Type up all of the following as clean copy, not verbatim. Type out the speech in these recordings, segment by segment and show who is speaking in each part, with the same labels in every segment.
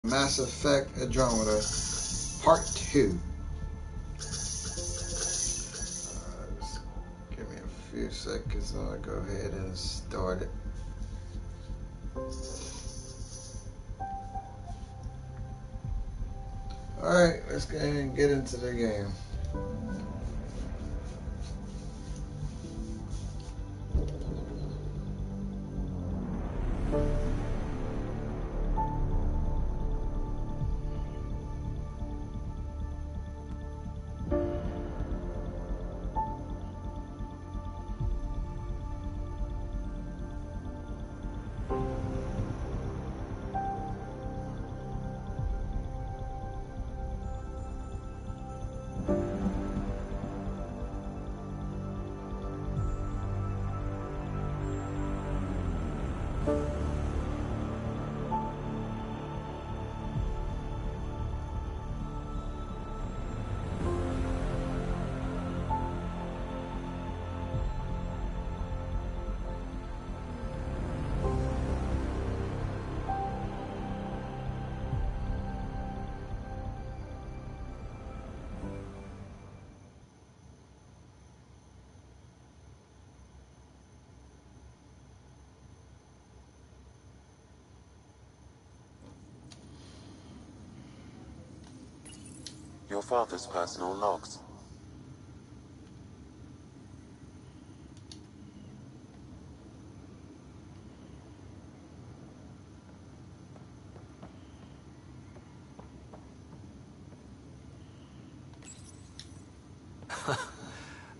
Speaker 1: Mass Effect Andromeda Part 2. Just give me a few seconds and I'll go ahead and start it. Alright, let's go ahead and get into the game.
Speaker 2: Your father's personal logs.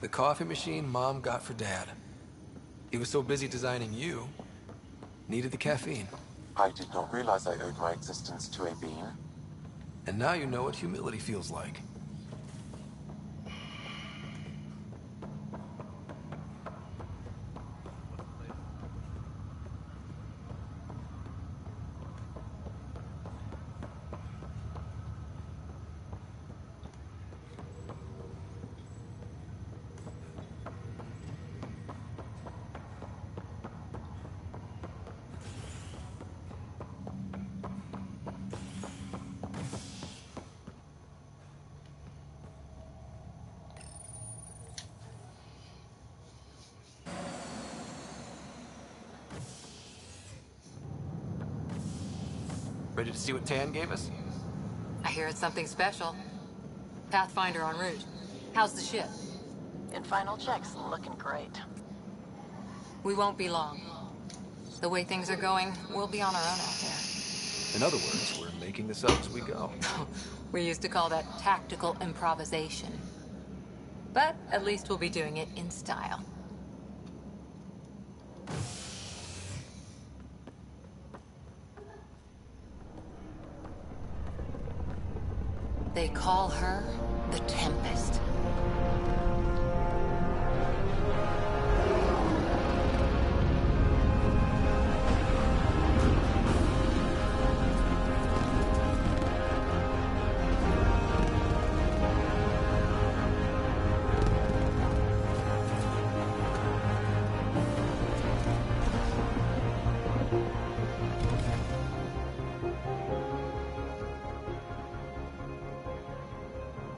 Speaker 3: The coffee machine Mom got for Dad. He was so busy designing you, needed the caffeine.
Speaker 2: I did not realize I owed my existence to a bean.
Speaker 3: And now you know what humility feels like. Ready to see what Tan gave us?
Speaker 4: I hear it's something special. Pathfinder en route. How's the ship?
Speaker 5: In final checks, looking great.
Speaker 4: We won't be long. The way things are going, we'll be on our own out there.
Speaker 3: In other words, we're making this up as we go.
Speaker 4: We used to call that tactical improvisation. But at least we'll be doing it in style. They call her the Tempest.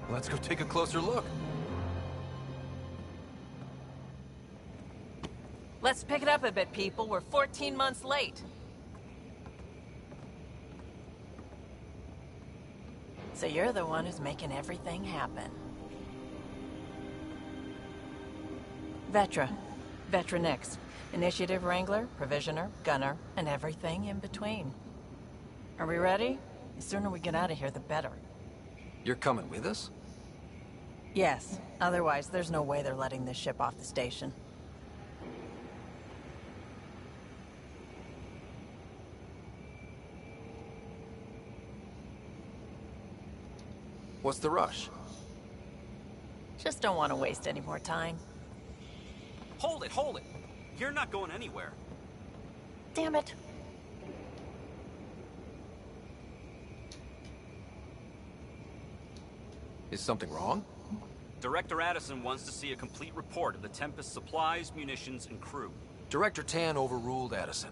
Speaker 3: Let's go take a closer look.
Speaker 5: Let's pick it up a bit, people. We're 14 months late. So you're the one who's making everything happen. Vetra. Vetra Nix. Initiative Wrangler, Provisioner, Gunner, and everything in between. Are we ready? The sooner we get out of here, the better.
Speaker 3: You're coming with us?
Speaker 5: Yes. Otherwise, there's no way they're letting this ship off the station.
Speaker 3: What's the rush?
Speaker 5: Just don't want to waste any more time.
Speaker 6: Hold it, hold it! You're not going anywhere.
Speaker 5: Damn it.
Speaker 3: Is something wrong?
Speaker 6: Director Addison wants to see a complete report of the Tempest's supplies, munitions, and crew.
Speaker 3: Director Tan overruled Addison.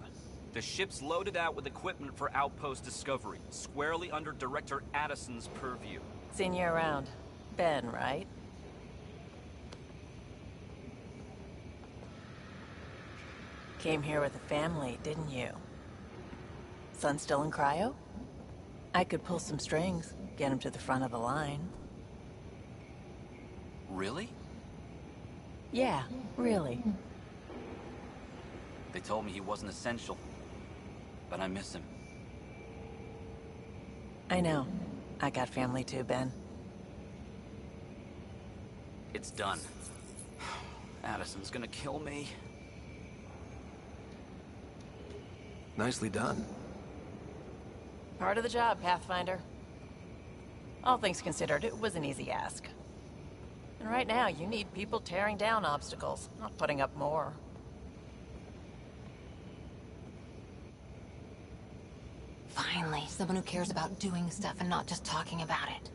Speaker 6: The ship's loaded out with equipment for outpost discovery, squarely under Director Addison's purview.
Speaker 5: Seen you around. Ben, right? Came here with a family, didn't you? Son still in cryo? I could pull some strings, get him to the front of the line.
Speaker 6: Really?
Speaker 5: Yeah, really.
Speaker 6: They told me he wasn't essential, but I miss him.
Speaker 5: I know. I got family too, Ben.
Speaker 6: It's done. Addison's gonna kill me.
Speaker 3: Nicely done.
Speaker 5: Part of the job, Pathfinder. All things considered, it was an easy ask. And right now, you need people tearing down obstacles, not putting up more.
Speaker 4: Finally, someone who cares about doing stuff and not just talking about it.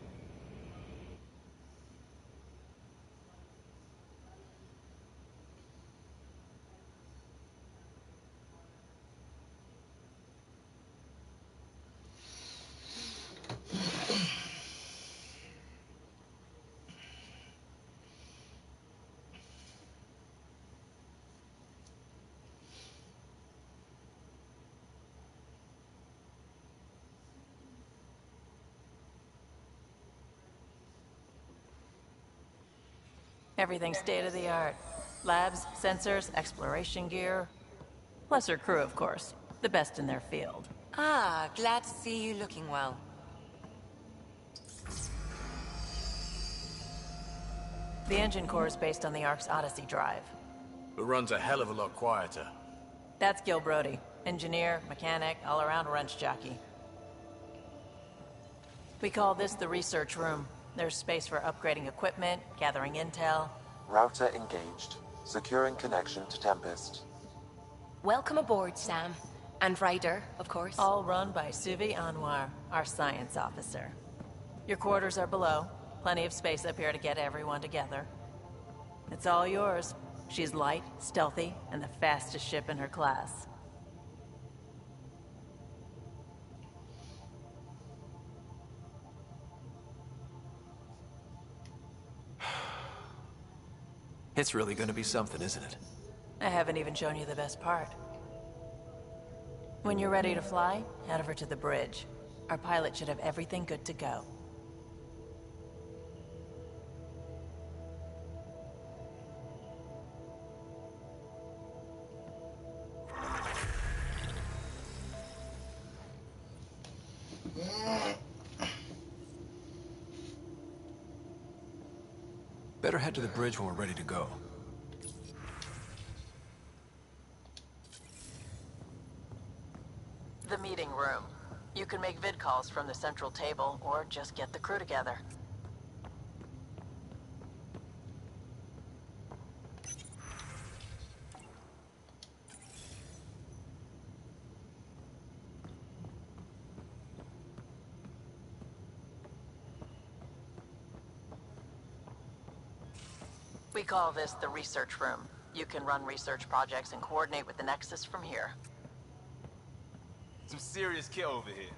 Speaker 5: Everything's state-of-the-art. Labs, sensors, exploration gear. Plus her crew, of course. The best in their field.
Speaker 4: Ah, glad to see you looking well.
Speaker 5: The engine core is based on the Ark's Odyssey drive.
Speaker 7: It runs a hell of a lot quieter.
Speaker 5: That's Gil Brody. Engineer, mechanic, all-around wrench jockey. We call this the research room. There's space for upgrading equipment, gathering intel.
Speaker 2: Router engaged. Securing connection to Tempest.
Speaker 8: Welcome aboard, Sam. And Ryder, of course.
Speaker 5: All run by Suvi Anwar, our science officer. Your quarters are below. Plenty of space up here to get everyone together. It's all yours. She's light, stealthy, and the fastest ship in her class.
Speaker 3: It's really gonna be something, isn't it?
Speaker 5: I haven't even shown you the best part. When you're ready to fly, head over to the bridge. Our pilot should have everything good to go.
Speaker 3: Better head to the bridge when we're ready to go.
Speaker 5: The meeting room. You can make vid calls from the central table, or just get the crew together. We call this the research room. You can run research projects and coordinate with the Nexus from here.
Speaker 7: Some serious kit over here.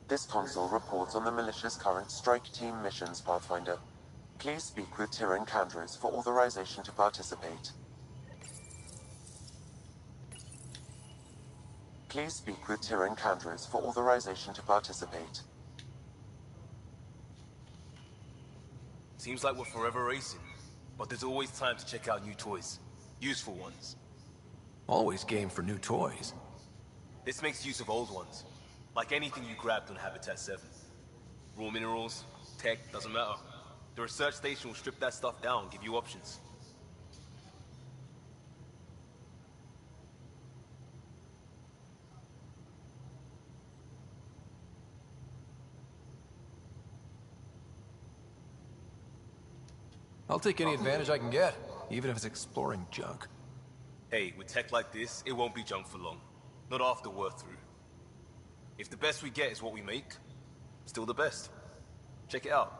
Speaker 2: This console reports on the militia's current strike team missions, Pathfinder. Please speak with Tyrion Candros for authorization to participate. Please speak with Tyrion Candros for authorization to participate.
Speaker 7: Seems like we're forever racing, but there's always time to check out new toys. Useful ones.
Speaker 3: Always game for new toys.
Speaker 7: This makes use of old ones. Like anything you grabbed on Habitat 7. Raw minerals, tech, doesn't matter. The research station will strip that stuff down and give you options.
Speaker 3: I'll take any advantage I can get, even if it's exploring junk.
Speaker 7: Hey, with tech like this, it won't be junk for long. Not after we're through. If the best we get is what we make, still the best. Check it out.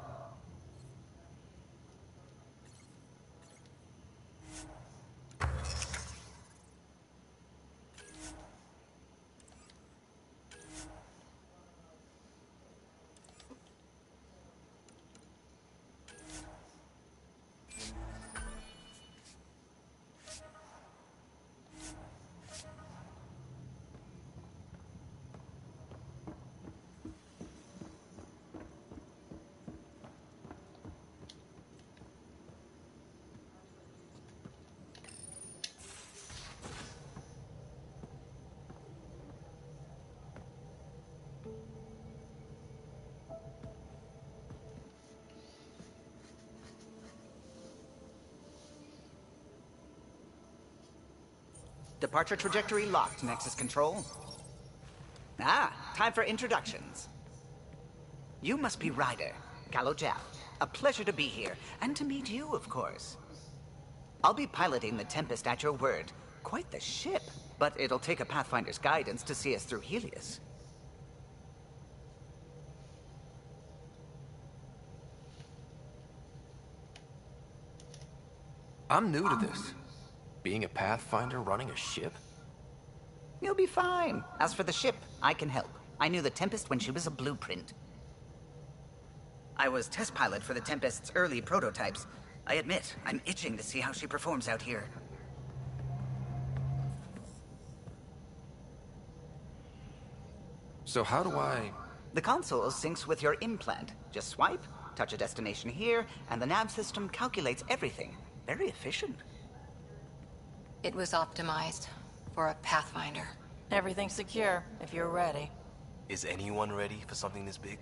Speaker 9: Departure trajectory locked, Nexus Control. Ah, time for introductions. You must be Ryder, Callow Jap. A pleasure to be here, and to meet you, of course. I'll be piloting the Tempest at your word. Quite the ship, but it'll take a Pathfinder's guidance to see us through Helios.
Speaker 3: I'm new to this. Being a Pathfinder running a ship?
Speaker 9: You'll be fine. As for the ship, I can help. I knew the Tempest when she was a blueprint. I was test pilot for the Tempest's early prototypes. I admit, I'm itching to see how she performs out here.
Speaker 3: So how do I...
Speaker 9: The console syncs with your implant. Just swipe, touch a destination here, and the nav system calculates everything. Very efficient.
Speaker 4: It was optimized for a Pathfinder.
Speaker 5: Everything's secure, if you're ready.
Speaker 7: Is anyone ready for something this big?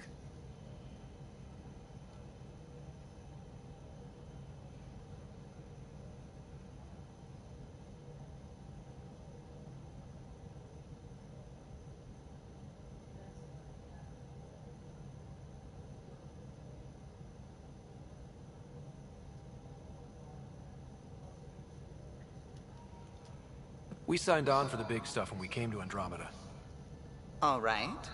Speaker 3: We signed on for the big stuff when we came to Andromeda.
Speaker 9: All right.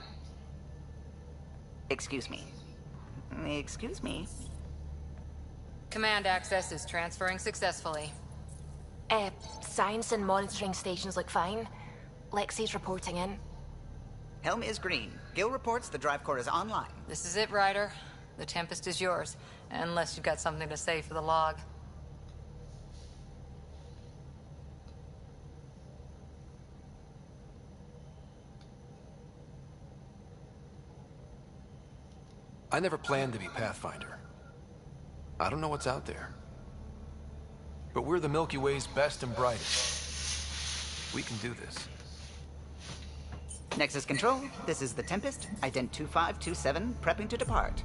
Speaker 9: Excuse me. Excuse me.
Speaker 4: Command access is transferring successfully.
Speaker 8: Science and monitoring stations look fine. Lexi's reporting in.
Speaker 9: Helm is green. Gil reports the drive core is online.
Speaker 4: This is it, Ryder. The Tempest is yours, unless you've got something to say for the log.
Speaker 3: I never planned to be Pathfinder. I don't know what's out there. But we're the Milky Way's best and brightest. We can do this.
Speaker 9: Nexus Control, this is the Tempest, ident 2527, prepping to depart.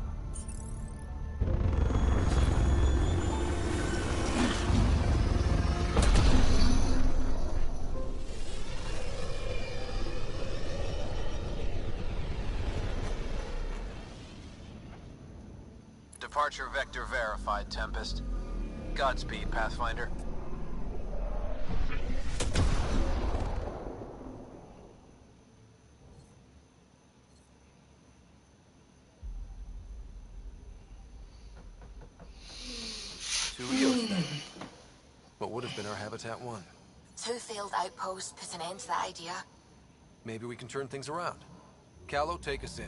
Speaker 10: Departure vector verified, Tempest. Godspeed, Pathfinder.
Speaker 3: Two Eos then. What would have been our Habitat 1?
Speaker 8: 2 failed outposts put an end to that idea.
Speaker 3: Maybe we can turn things around. Callow, take us in.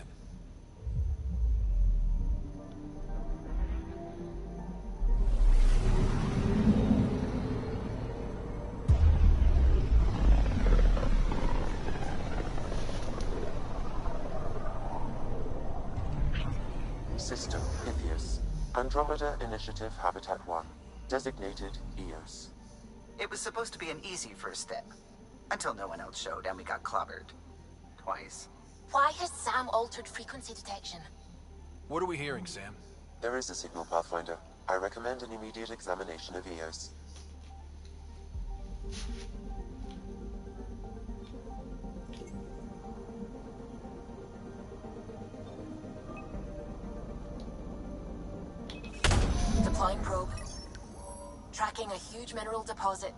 Speaker 2: System, Pythias. Andromeda Initiative Habitat 1. Designated EOS.
Speaker 9: It was supposed to be an easy first step. Until no one else showed and we got clobbered. Twice.
Speaker 8: Why has Sam altered frequency detection?
Speaker 3: What are we hearing, Sam?
Speaker 2: There is a signal, Pathfinder. I recommend an immediate examination of EOS.
Speaker 8: Deploying probe. Tracking a huge mineral deposit.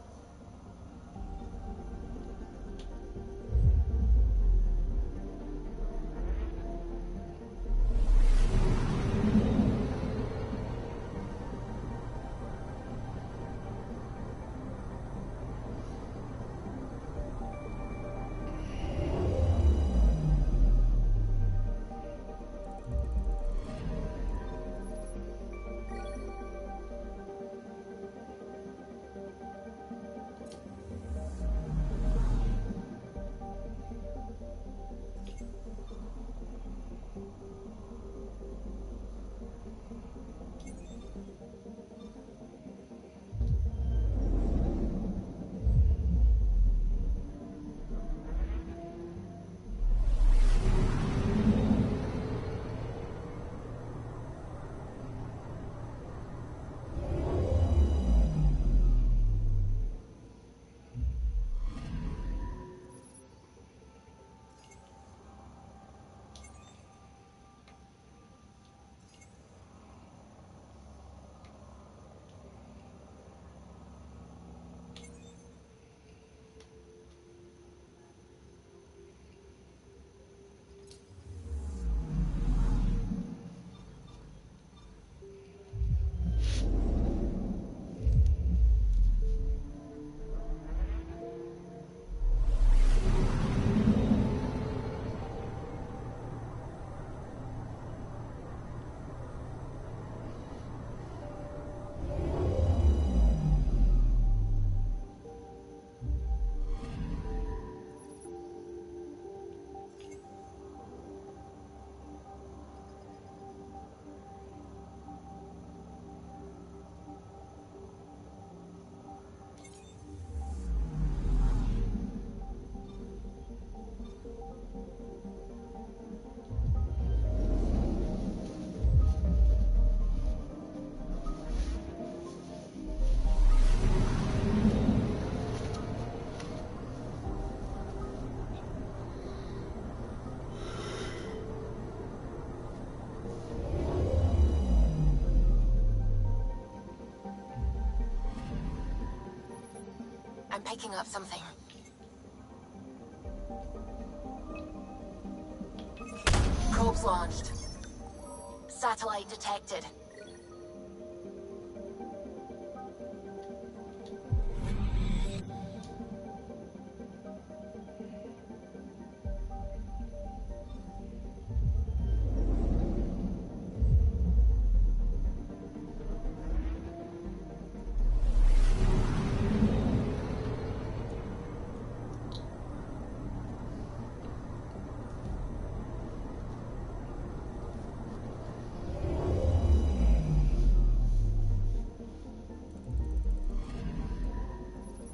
Speaker 8: I'm picking up something. Probes launched. Satellite detected.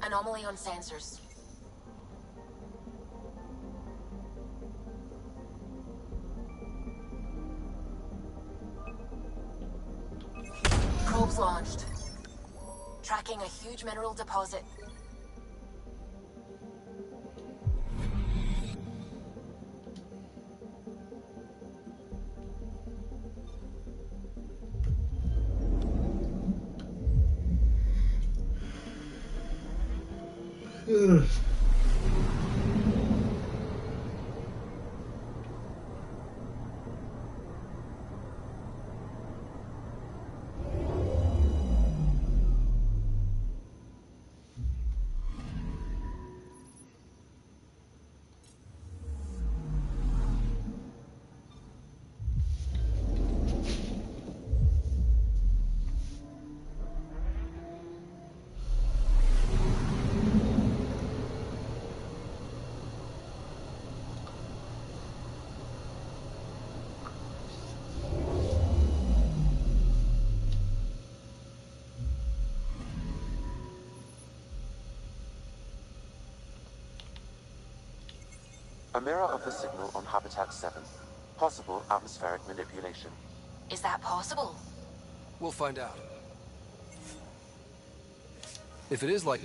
Speaker 8: Anomaly on sensors. Probes launched. Tracking a huge mineral deposit.
Speaker 2: A mirror of the signal on Habitat 7. Possible atmospheric manipulation.
Speaker 8: Is that possible?
Speaker 3: We'll find out. If it is like...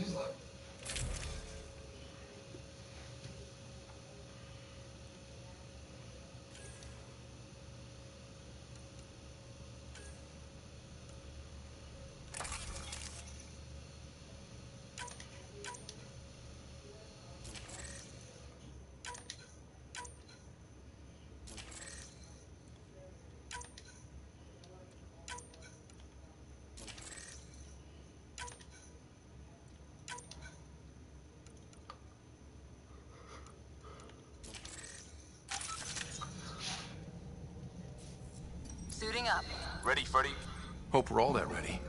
Speaker 8: Suiting up.
Speaker 7: Ready, Freddy?
Speaker 3: Hope we're all that ready.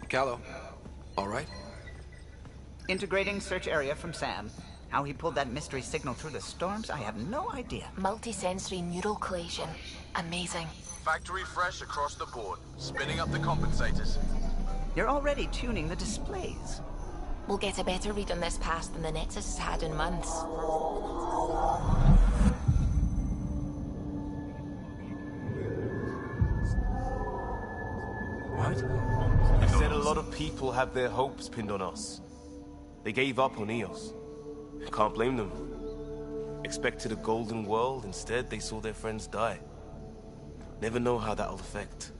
Speaker 3: Callow, all right?
Speaker 9: Integrating search area from Sam. How he pulled that mystery signal through the storms, I have no idea.
Speaker 8: Multisensory neural collation. Amazing.
Speaker 10: Factory fresh across the board. Spinning up the compensators.
Speaker 9: You're already tuning the displays.
Speaker 8: We'll get a better read on this pass than the Nexus has had in months.
Speaker 3: What?
Speaker 7: You said a lot of people have their hopes pinned on us. They gave up on EOS. Can't blame them. Expected a golden world, instead they saw their friends die. Never know how that'll affect.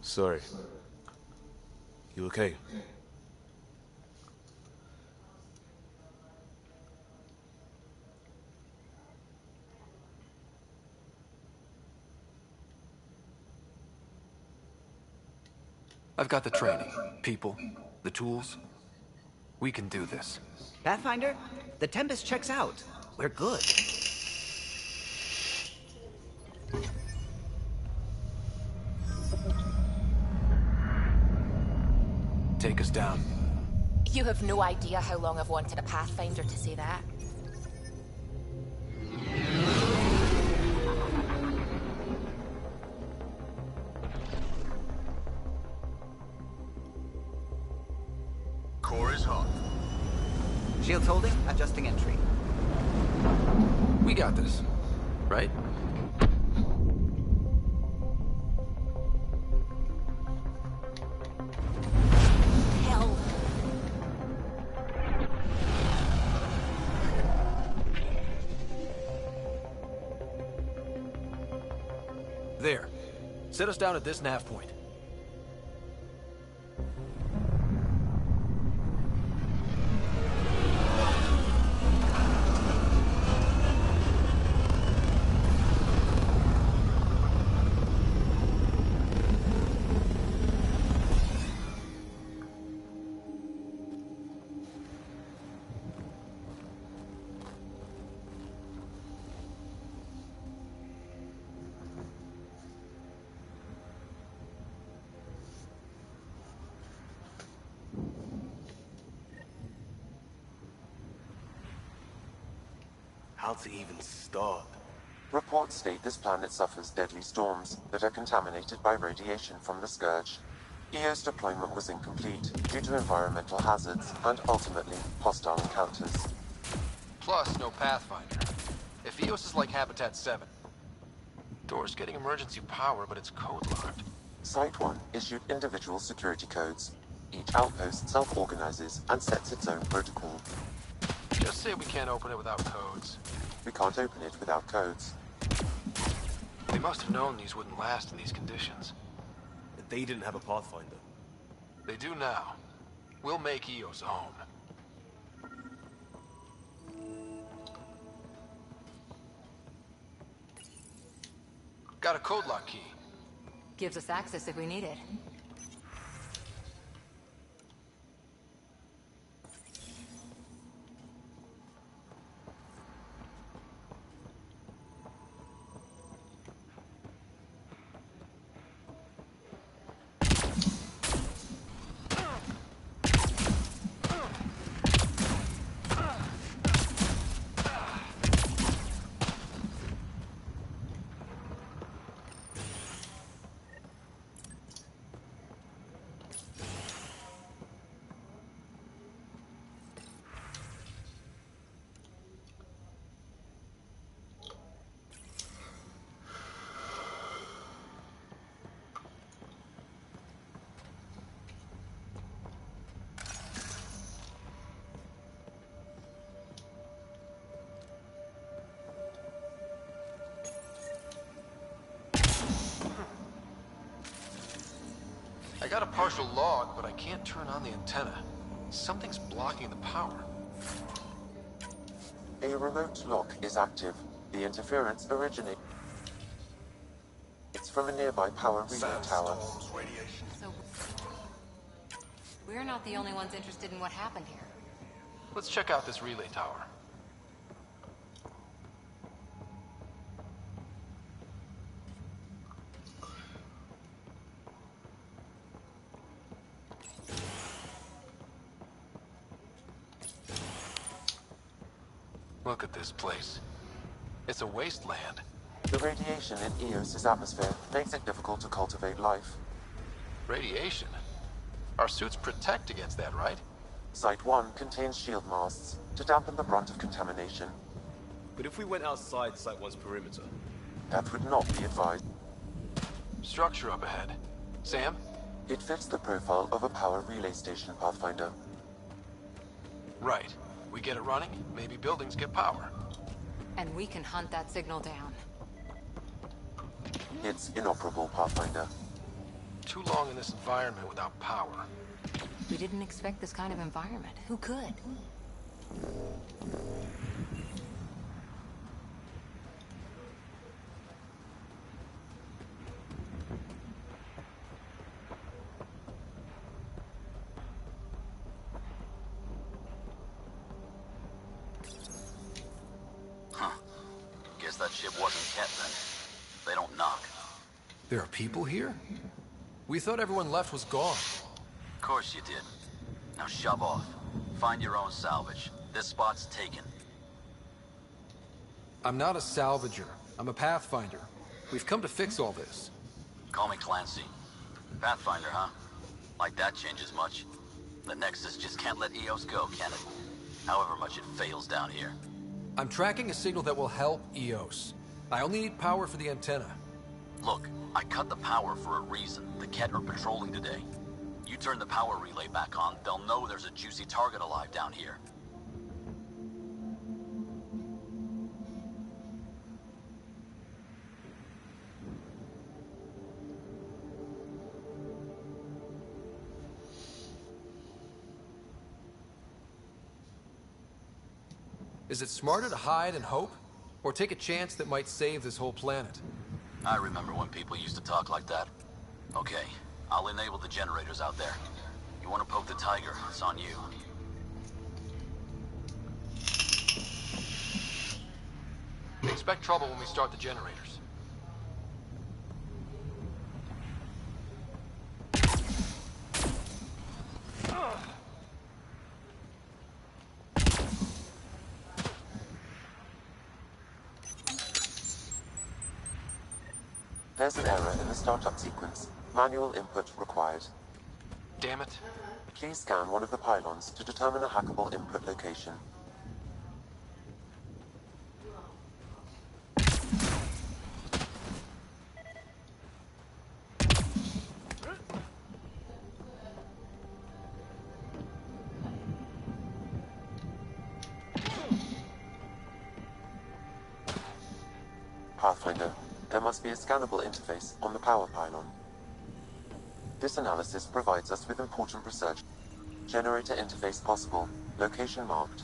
Speaker 7: Sorry. You okay?
Speaker 3: I've got the training, people, the tools. We can do this.
Speaker 9: Pathfinder, the Tempest checks out. We're good.
Speaker 3: Take us down.
Speaker 8: You have no idea how long I've wanted a Pathfinder to say that.
Speaker 10: Core is hot.
Speaker 9: Shields holding, adjusting entry.
Speaker 3: We got this, right?
Speaker 8: Hell.
Speaker 3: There. Set us down at this nav point.
Speaker 7: How to even start?
Speaker 2: Reports state this planet suffers deadly storms that are contaminated by radiation from the Scourge. EO's deployment was incomplete due to environmental hazards and ultimately hostile encounters.
Speaker 3: Plus, no Pathfinder. If EOS is like Habitat 7, door's getting emergency power, but it's code-locked.
Speaker 2: Site 1 issued individual security codes. Each outpost self-organizes and sets its own protocol.
Speaker 3: Just say we can't open it without codes.
Speaker 2: We can't open it without codes.
Speaker 3: They must have known these wouldn't last in these conditions.
Speaker 7: They didn't have a Pathfinder.
Speaker 3: They do now. We'll make EOS a home. Got a code lock key.
Speaker 4: Gives us access if we need it.
Speaker 3: partial log, but I can't turn on the antenna. Something's blocking the power.
Speaker 2: A remote lock is active. The interference originates from a nearby power relay tower.
Speaker 4: So we're not the only ones interested in what happened here.
Speaker 3: Let's check out this relay tower. Look at this place. It's a wasteland.
Speaker 2: The radiation in Eos's atmosphere makes it difficult to cultivate life.
Speaker 3: Radiation? Our suits protect against that, right?
Speaker 2: Site 1 contains shield masts to dampen the brunt of contamination.
Speaker 7: But if we went outside Site 1's perimeter?
Speaker 2: That would not be advised.
Speaker 3: Structure up ahead. Sam?
Speaker 2: It fits the profile of a power relay station, Pathfinder.
Speaker 3: Right. We get it running, maybe buildings get power.
Speaker 4: And we can hunt that signal down.
Speaker 2: It's inoperable, Pathfinder.
Speaker 3: Too long in this environment without power.
Speaker 4: We didn't expect this kind of environment. Who could?
Speaker 11: Guess that ship wasn't kept then. They don't knock.
Speaker 3: There are people here? We thought everyone left was gone.
Speaker 11: Of course you did. Now shove off. Find your own salvage. This spot's taken.
Speaker 3: I'm not a salvager. I'm a Pathfinder. We've come to fix all this.
Speaker 11: Call me Clancy. Pathfinder, huh? Like that changes much. The Nexus just can't let Eos go, can it? However much it fails down here.
Speaker 3: I'm tracking a signal that will help Eos. I only need power for the antenna.
Speaker 11: Look, I cut the power for a reason. The Ket are patrolling today. You turn the power relay back on, they'll know there's a juicy target alive down here.
Speaker 3: Is it smarter to hide and hope? Or take a chance that might save this whole planet?
Speaker 11: I remember when people used to talk like that. Okay, I'll enable the generators out there. You want to poke the tiger, it's on you.
Speaker 3: Expect trouble when we start the generators.
Speaker 2: There's an error in the startup sequence. Manual input required.
Speaker 3: Damn it.
Speaker 2: Please scan one of the pylons to determine a hackable input location. Pathfinder, there must be a scannable interface on the power pylon. This analysis provides us with important research. Generator interface possible. Location marked.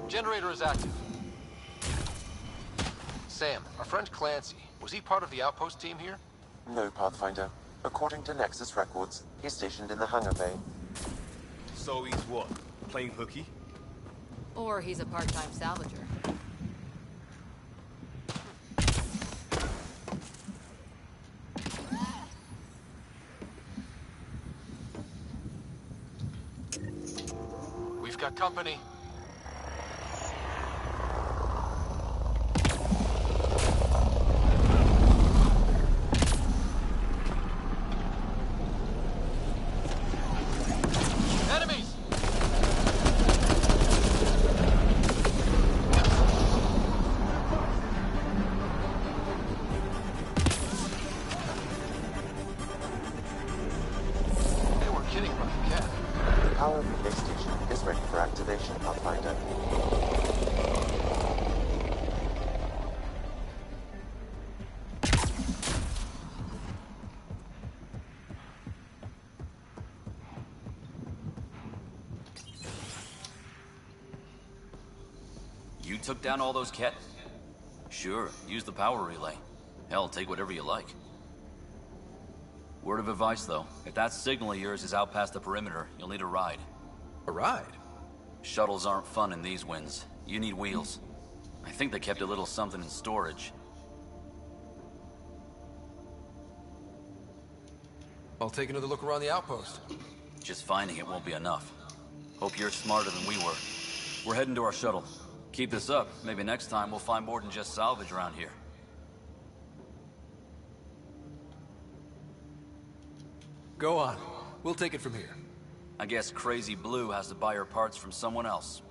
Speaker 3: Generator is active. Sam, our friend Clancy, was he part of the outpost team here?
Speaker 2: No, Pathfinder. According to Nexus records, he's stationed in the hangar bay.
Speaker 7: So he's what? Playing hooky?
Speaker 4: Or he's a part-time salvager.
Speaker 3: We've got company.
Speaker 2: power relay station is ready for activation, Pathfinder.
Speaker 11: You took down all those Ket? Sure, use the power relay. Hell, take whatever you like. Word of advice, though. If that signal of yours is out past the perimeter, you'll need a ride.
Speaker 3: A ride?
Speaker 11: Shuttles aren't fun in these winds. You need wheels. I think they kept a little something in storage.
Speaker 3: I'll take another look around the outpost.
Speaker 11: Just finding it won't be enough. Hope you're smarter than we were. We're heading to our shuttle. Keep this up. Maybe next time we'll find more than just salvage around here.
Speaker 3: Go on. We'll take it from here.
Speaker 11: I guess Crazy Blue has to buy her parts from someone else.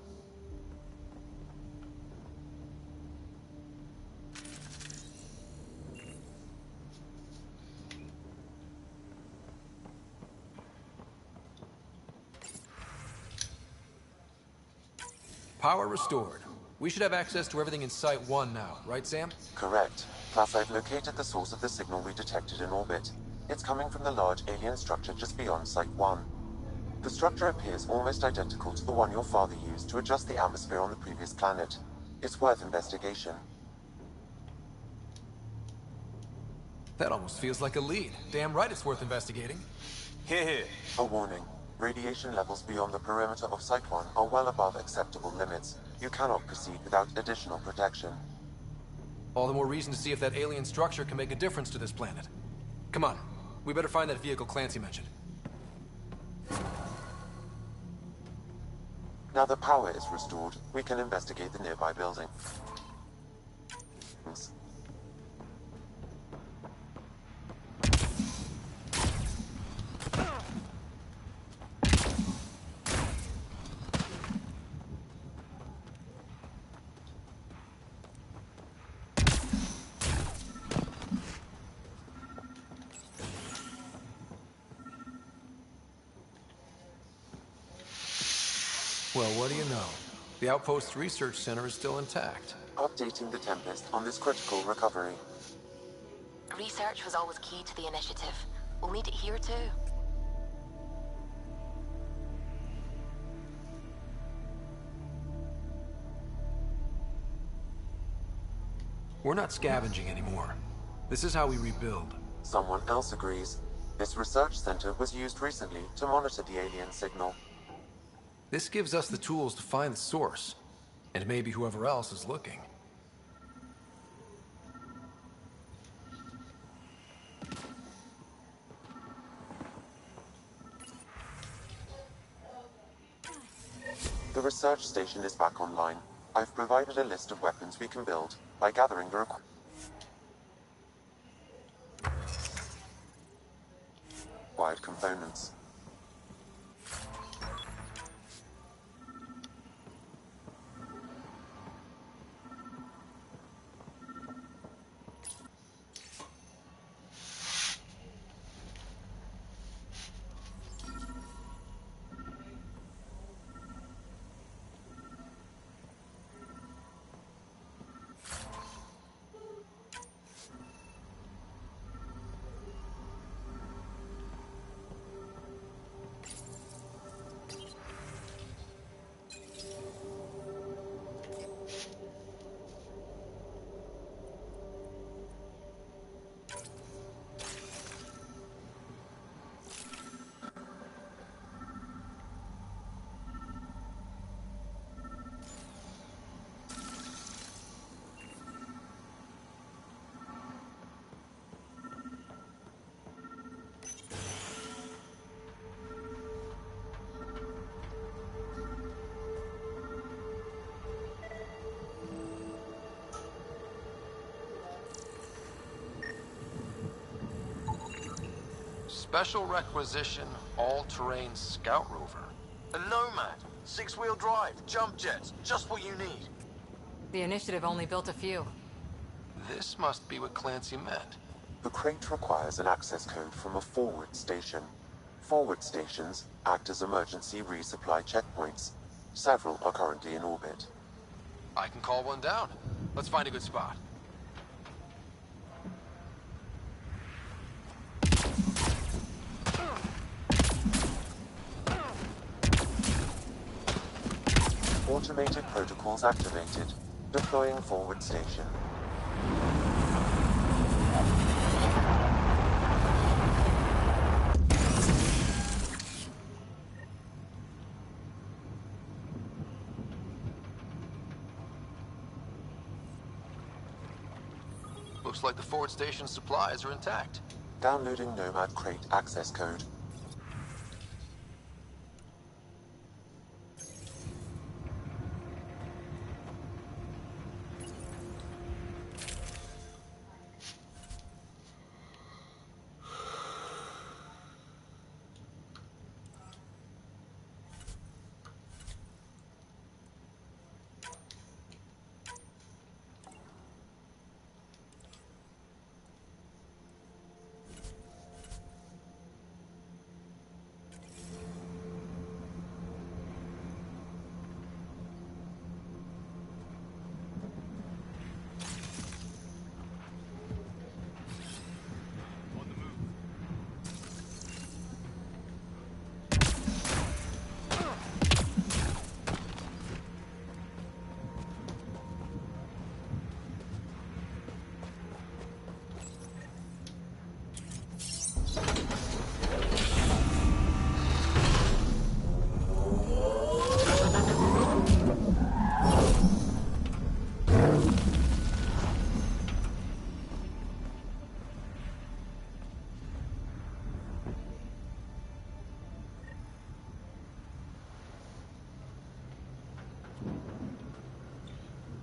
Speaker 3: Power restored. We should have access to everything in Site 1 now, right, Sam?
Speaker 2: Correct. Plus, I've located the source of the signal we detected in orbit. It's coming from the large alien structure just beyond Site 1. The structure appears almost identical to the one your father used to adjust the atmosphere on the previous planet. It's worth investigation.
Speaker 3: That almost feels like a lead. Damn right it's worth investigating.
Speaker 7: Here.
Speaker 2: A warning. Radiation levels beyond the perimeter of Site 1 are well above acceptable limits. You cannot proceed without additional protection.
Speaker 3: All the more reason to see if that alien structure can make a difference to this planet. Come on. We better find that vehicle Clancy mentioned.
Speaker 2: Now the power is restored, we can investigate the nearby building.
Speaker 3: Well, what do you know? The Outpost's research center is still intact.
Speaker 2: Updating the Tempest on this critical recovery.
Speaker 8: Research was always key to the initiative. We'll need it here too.
Speaker 3: We're not scavenging anymore. This is how we rebuild.
Speaker 2: Someone else agrees. This research center was used recently to monitor the alien signal.
Speaker 3: This gives us the tools to find the source, and maybe whoever else is looking.
Speaker 2: The research station is back online. I've provided a list of weapons we can build by gathering the required components.
Speaker 3: Special requisition, all-terrain scout rover.
Speaker 10: A Nomad, 6-wheel drive, jump jets, just what you need.
Speaker 4: The initiative only built a few.
Speaker 3: This must be what Clancy meant.
Speaker 2: The crate requires an access code from a forward station. Forward stations act as emergency resupply checkpoints. Several are currently in orbit.
Speaker 3: I can call one down. Let's find a good spot.
Speaker 2: Automated protocols activated. Deploying forward station.
Speaker 3: Looks like the forward station supplies are intact.
Speaker 2: Downloading Nomad Crate access code.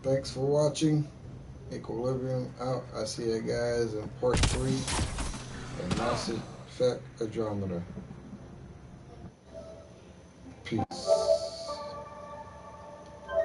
Speaker 1: Thanks for watching. Equilibrium out. I see you guys in part 3 of Mass Effect Andromeda. Peace.